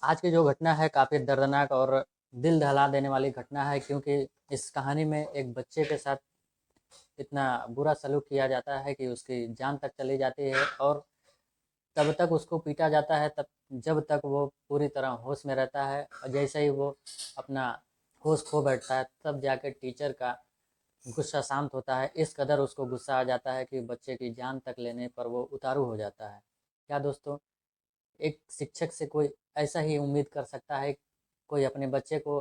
आज की जो घटना है काफ़ी दर्दनाक और दिल दहला देने वाली घटना है, क्योंकि इस कहानी में एक बच्चे के साथ इतना बुरा सलूक किया जाता है कि उसकी जान तक चली जाती है और तब तक उसको पीटा जाता है तब जब तक वो पूरी तरह होश में रहता है, और जैसे ही वो अपना होश खो बैठता है तब जाके टीचर का गुस्सा शांत होता है। इस कदर उसको गुस्सा आ जाता है कि बच्चे की जान तक लेने पर वो उतारू हो जाता है। क्या दोस्तों, एक शिक्षक से कोई ऐसा ही उम्मीद कर सकता है? कोई अपने बच्चे को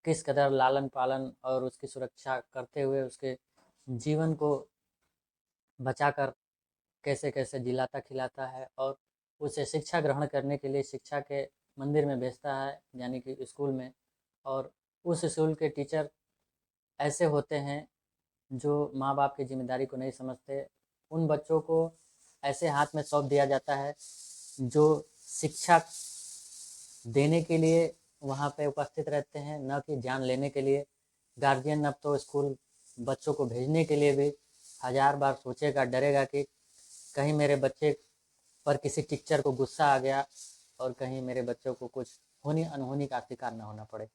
किस कदर लालन पालन और उसकी सुरक्षा करते हुए उसके जीवन को बचाकर कैसे कैसे जिलाता खिलाता है और उसे शिक्षा ग्रहण करने के लिए शिक्षा के मंदिर में भेजता है, यानी कि स्कूल में। और उस स्कूल के टीचर ऐसे होते हैं जो माँ बाप की जिम्मेदारी को नहीं समझते। उन बच्चों को ऐसे हाथ में सौंप दिया जाता है जो शिक्षा देने के लिए वहाँ पे उपस्थित रहते हैं, न कि जान लेने के लिए। गार्जियन अब तो स्कूल बच्चों को भेजने के लिए भी हजार बार सोचेगा, डरेगा कि कहीं मेरे बच्चे पर किसी टीचर को गुस्सा आ गया और कहीं मेरे बच्चों को कुछ होनी अनहोनी का शिकार न होना पड़े।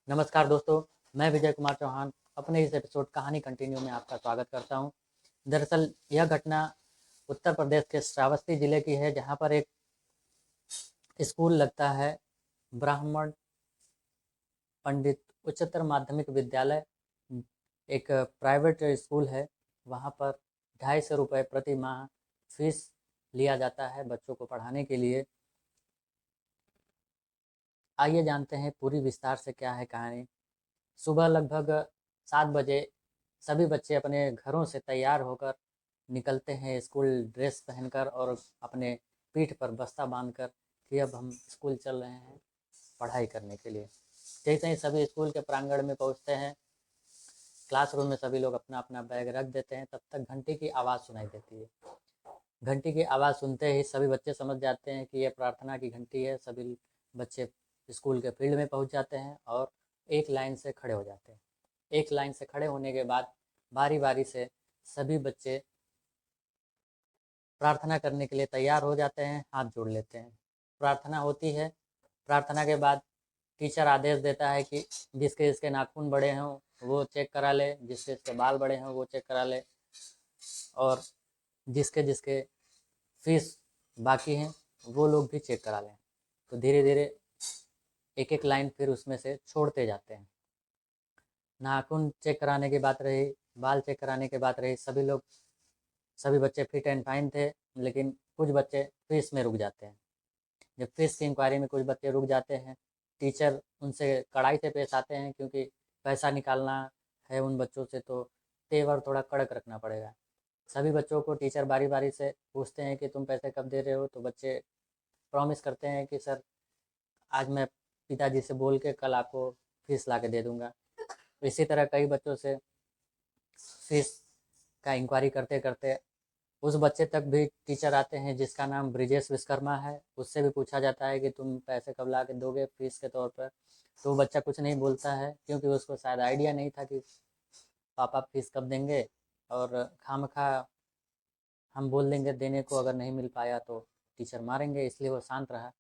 नमस्कार दोस्तों, मैं विजय कुमार चौहान अपने इस एपिसोड कहानी कंटिन्यू में आपका स्वागत करता हूं। दरअसल यह घटना उत्तर प्रदेश के श्रावस्ती जिले की है, जहां पर एक स्कूल लगता है, ब्राह्मण पंडित उच्चतर माध्यमिक विद्यालय। एक प्राइवेट स्कूल है। वहाँ पर 250 रुपये प्रति माह फीस लिया जाता है बच्चों को पढ़ाने के लिए। आइए जानते हैं पूरी विस्तार से क्या है कहानी। सुबह लगभग 7 बजे सभी बच्चे अपने घरों से तैयार होकर निकलते हैं, स्कूल ड्रेस पहनकर और अपने पीठ पर बस्ता बांधकर कि अब हम स्कूल चल रहे हैं पढ़ाई करने के लिए। जैसे ही सभी स्कूल के प्रांगण में पहुंचते हैं, क्लासरूम में सभी लोग अपना अपना बैग रख देते हैं, तब तक घंटी की आवाज़ सुनाई देती है। घंटी की आवाज़ सुनते ही सभी बच्चे समझ जाते हैं कि यह प्रार्थना की घंटी है। सभी बच्चे स्कूल के फील्ड में पहुंच जाते हैं और एक लाइन से खड़े हो जाते हैं। एक लाइन से खड़े होने के बाद बारी बारी से सभी बच्चे प्रार्थना करने के लिए तैयार हो जाते हैं, हाथ जोड़ लेते हैं। प्रार्थना होती है। प्रार्थना के बाद टीचर आदेश देता है कि जिसके जिसके नाखून बड़े हों वो चेक करा ले, जिसके जिसके बाल बड़े हों वो चेक करा ले, और जिसके जिसके फीस बाकी हैं वो लोग भी चेक करा लें। तो धीरे धीरे एक एक लाइन फिर उसमें से छोड़ते जाते हैं। नाखून चेक कराने की बात रही, बाल चेक कराने की बात रही, सभी बच्चे फिट एंड फाइन थे, लेकिन कुछ बच्चे फीस में रुक जाते हैं। जब फीस की इंक्वायरी में कुछ बच्चे रुक जाते हैं, टीचर उनसे कड़ाई से पेश आते हैं, क्योंकि पैसा निकालना है उन बच्चों से तो तेवर थोड़ा कड़क रखना पड़ेगा। सभी बच्चों को टीचर बारी बारी से पूछते हैं कि तुम पैसे कब दे रहे हो, तो बच्चे प्रॉमिस करते हैं कि सर आज मैं पिताजी से बोल के कल आपको फीस ला के दे दूँगा। इसी तरह कई बच्चों से फीस का इंक्वायरी करते करते उस बच्चे तक भी टीचर आते हैं जिसका नाम ब्रिजेश विश्वकर्मा है। उससे भी पूछा जाता है कि तुम पैसे कब ला के दोगे फीस के तौर पर। तो वो बच्चा कुछ नहीं बोलता है, क्योंकि उसको शायद आइडिया नहीं था कि पापा फीस कब देंगे, और खामखा हम बोल देंगे देने को, अगर नहीं मिल पाया तो टीचर मारेंगे, इसलिए वो शांत रहा।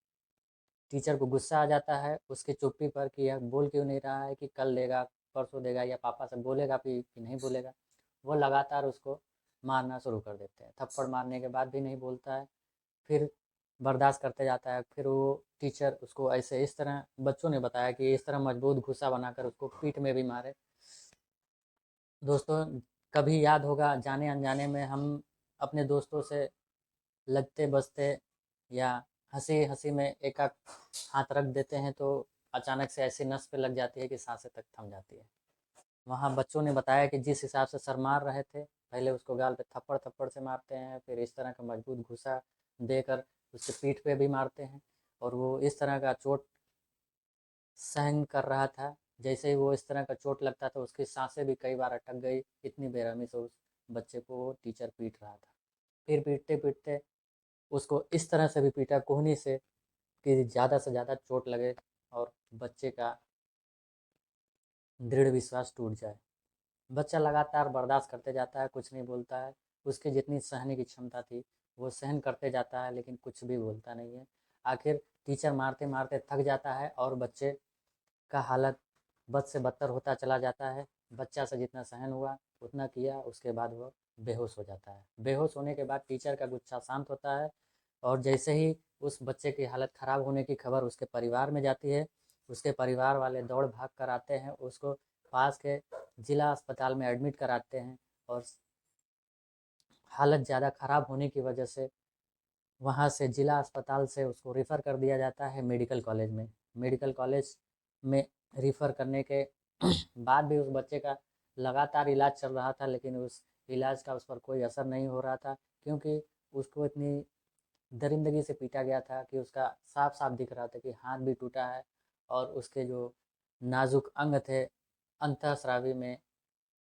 टीचर को गुस्सा आ जाता है उसकी चुप्पी पर कि यह बोल क्यों नहीं रहा है कि कल देगा, परसों देगा, या पापा से बोलेगा भी कि नहीं बोलेगा। वो लगातार उसको मारना शुरू कर देते हैं। थप्पड़ मारने के बाद भी नहीं बोलता है, फिर बर्दाश्त करते जाता है। फिर वो टीचर उसको ऐसे इस तरह, बच्चों ने बताया कि इस तरह मजबूत घुसा बनाकर उसको पीठ में भी मारे। दोस्तों, कभी याद होगा जाने अनजाने में हम अपने दोस्तों से लगते बसते या हंसी हंसी में एक आध हाथ रख देते हैं, तो अचानक से ऐसी नस पे लग जाती है कि सांसें तक थम जाती है। वहाँ बच्चों ने बताया कि जिस हिसाब से सर मार रहे थे, पहले उसको गाल पे थप्पड़ थप्पड़ से मारते हैं, फिर इस तरह का मजबूत घुसा देकर उसके पीठ पे भी मारते हैं, और वो इस तरह का चोट सहन कर रहा था। जैसे ही वो इस तरह का चोट लगता था उसकी सांसें भी कई बार अटक गई, इतनी बेरहमी से उस बच्चे को वो टीचर पीट रहा था। फिर पीटते पीटते उसको इस तरह से भी पीटा कोहनी से कि ज़्यादा से ज़्यादा चोट लगे और बच्चे का दृढ़ विश्वास टूट जाए। बच्चा लगातार बर्दाश्त करते जाता है, कुछ नहीं बोलता है। उसकी जितनी सहने की क्षमता थी वो सहन करते जाता है, लेकिन कुछ भी बोलता नहीं है। आखिर टीचर मारते मारते थक जाता है और बच्चे का हालत बद से बदतर होता चला जाता है। बच्चा से जितना सहन हुआ उतना किया, उसके बाद वो बेहोश हो जाता है। बेहोश होने के बाद टीचर का गुस्सा शांत होता है और जैसे ही उस बच्चे की हालत ख़राब होने की खबर उसके परिवार में जाती है, उसके परिवार वाले दौड़ भाग कर आते हैं, उसको पास के ज़िला अस्पताल में एडमिट कराते हैं और हालत ज़्यादा ख़राब होने की वजह से वहाँ से ज़िला अस्पताल से उसको रेफ़र कर दिया जाता है मेडिकल कॉलेज में। मेडिकल कॉलेज में रेफ़र करने के बाद भी उस बच्चे का लगातार इलाज चल रहा था, लेकिन उस इलाज का उस पर कोई असर नहीं हो रहा था, क्योंकि उसको इतनी दरिंदगी से पीटा गया था कि उसका साफ साफ दिख रहा था कि हाथ भी टूटा है और उसके जो नाजुक अंग थे अंतःस्रावी में,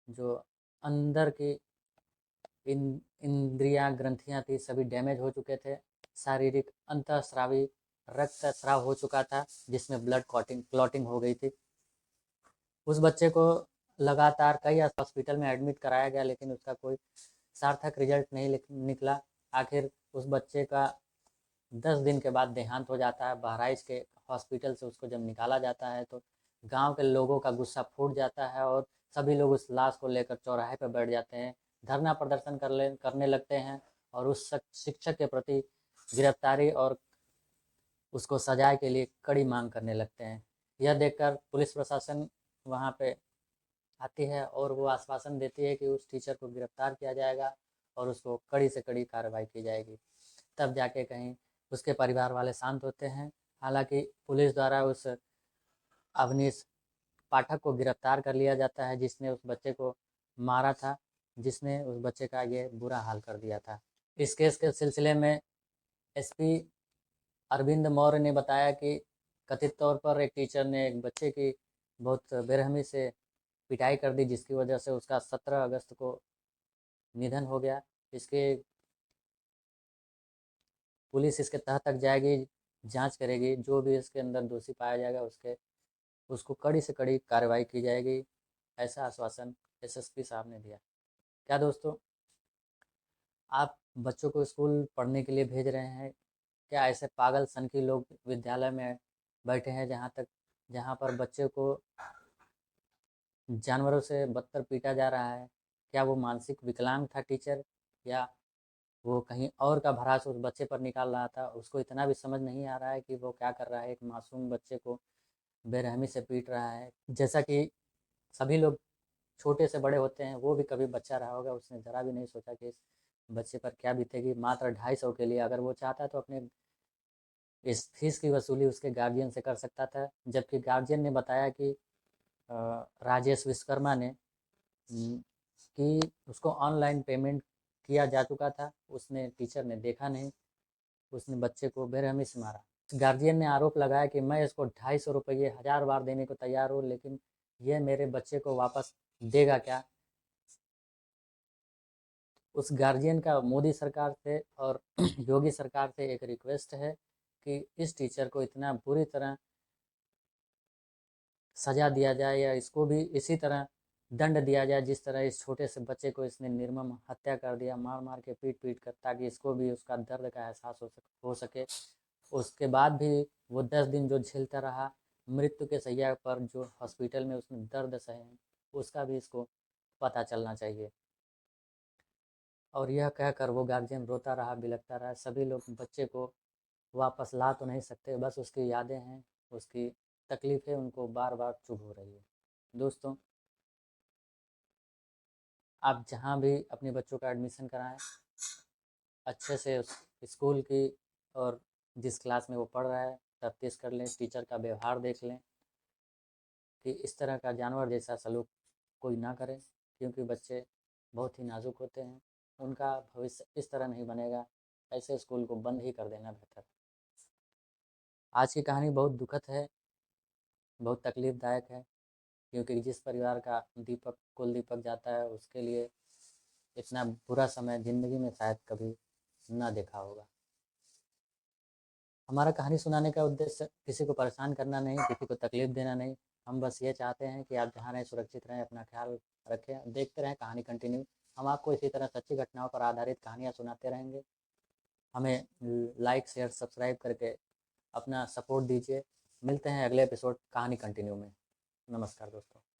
जो अंदर की इन इंद्रियां ग्रंथियां थी, सभी डैमेज हो चुके थे। शारीरिक अंतःस्रावी रक्त स्राव हो चुका था, जिसमें ब्लड क्लॉटिंग हो गई थी। उस बच्चे को लगातार कई हॉस्पिटल में एडमिट कराया गया, लेकिन उसका कोई सार्थक रिजल्ट नहीं निकला। आखिर उस बच्चे का 10 दिन के बाद देहांत हो जाता है। बहराइच के हॉस्पिटल से उसको जब निकाला जाता है तो गांव के लोगों का गुस्सा फूट जाता है और सभी लोग उस लाश को लेकर चौराहे पर बैठ जाते हैं, धरना प्रदर्शन करने लगते हैं और उस शिक्षक के प्रति गिरफ्तारी और उसको सजाए के लिए कड़ी मांग करने लगते हैं। यह देखकर पुलिस प्रशासन वहाँ पे आती है और वो आश्वासन देती है कि उस टीचर को गिरफ्तार किया जाएगा और उसको कड़ी से कड़ी कार्रवाई की जाएगी। तब जाके कहीं उसके परिवार वाले शांत होते हैं। हालांकि पुलिस द्वारा उस अवनीश पाठक को गिरफ्तार कर लिया जाता है, जिसने उस बच्चे को मारा था, जिसने उस बच्चे का ये बुरा हाल कर दिया था। इस केस के सिलसिले में एसपी अरविंद मौर्य ने बताया कि कथित तौर पर एक टीचर ने एक बच्चे की बहुत बेरहमी से पिटाई कर दी, जिसकी वजह से उसका 17 अगस्त को निधन हो गया। इसके पुलिस इसके तह तक जाएगी, जांच करेगी, जो भी इसके अंदर दोषी पाया जाएगा उसको कड़ी से कड़ी कार्रवाई की जाएगी, ऐसा आश्वासन एसएसपी साहब ने दिया। क्या दोस्तों, आप बच्चों को स्कूल पढ़ने के लिए भेज रहे हैं? क्या ऐसे पागल सनकी लोग विद्यालय में बैठे हैं जहाँ पर बच्चे को जानवरों से बदतर पीटा जा रहा है? क्या वो मानसिक विकलांग था टीचर, या वो कहीं और का भड़ास उस बच्चे पर निकाल रहा था? उसको इतना भी समझ नहीं आ रहा है कि वो क्या कर रहा है, एक मासूम बच्चे को बेरहमी से पीट रहा है। जैसा कि सभी लोग छोटे से बड़े होते हैं, वो भी कभी बच्चा रहा होगा, उसने ज़रा भी नहीं सोचा कि इस बच्चे पर क्या बीतेगी। मात्र 250 के लिए अगर वो चाहता तो अपने इस फीस की वसूली उसके गार्जियन से कर सकता था, जबकि गार्जियन ने बताया कि राजेश विश्वकर्मा ने कि उसको ऑनलाइन पेमेंट किया जा चुका था, उसने टीचर ने देखा नहीं, उसने बच्चे को बेरहमी से मारा। गार्जियन ने आरोप लगाया कि मैं इसको 250 रुपये 1000 बार देने को तैयार हूँ, लेकिन ये मेरे बच्चे को वापस देगा क्या? उस गार्जियन का मोदी सरकार से और योगी सरकार से एक रिक्वेस्ट है कि इस टीचर को इतना बुरी तरह सजा दिया जाए, या इसको भी इसी तरह दंड दिया जाए जिस तरह इस छोटे से बच्चे को इसने निर्मम हत्या कर दिया, मार मार के पीट पीट कर, ताकि इसको भी उसका दर्द का एहसास हो सके। उसके बाद भी वो 10 दिन जो झेलता रहा, मृत्यु के शैया पर जो हॉस्पिटल में उसने दर्द सहे, उसका भी इसको पता चलना चाहिए। और यह कहकर वो गार्जियन रोता रहा, बिलखता रहा। सभी लोग बच्चे को वापस ला तो नहीं सकते, बस उसकी यादें हैं, उसकी तकलीफ़ें उनको बार बार चुभ हो रही है। दोस्तों, आप जहाँ भी अपने बच्चों का एडमिशन कराएं, अच्छे से उस स्कूल की और जिस क्लास में वो पढ़ रहा है तफ्तीश कर लें, टीचर का व्यवहार देख लें कि इस तरह का जानवर जैसा सलूक कोई ना करे, क्योंकि बच्चे बहुत ही नाजुक होते हैं, उनका भविष्य इस तरह नहीं बनेगा। ऐसे स्कूल को बंद ही कर देना बेहतर। आज की कहानी बहुत दुखद है, बहुत तकलीफ़दायक है, क्योंकि जिस परिवार का दीपक कुलदीपक जाता है, उसके लिए इतना बुरा समय ज़िंदगी में शायद कभी ना देखा होगा। हमारा कहानी सुनाने का उद्देश्य किसी को परेशान करना नहीं, किसी को तकलीफ़ देना नहीं। हम बस ये चाहते हैं कि आप जहाँ रहें सुरक्षित रहें, अपना ख्याल रखें, देखते रहें कहानी कंटिन्यू। हम आपको इसी तरह सच्ची घटनाओं पर आधारित कहानियाँ सुनाते रहेंगे। हमें लाइक शेयर सब्सक्राइब करके अपना सपोर्ट दीजिए। मिलते हैं अगले एपिसोड कहानी कंटिन्यू में। नमस्कार दोस्तों।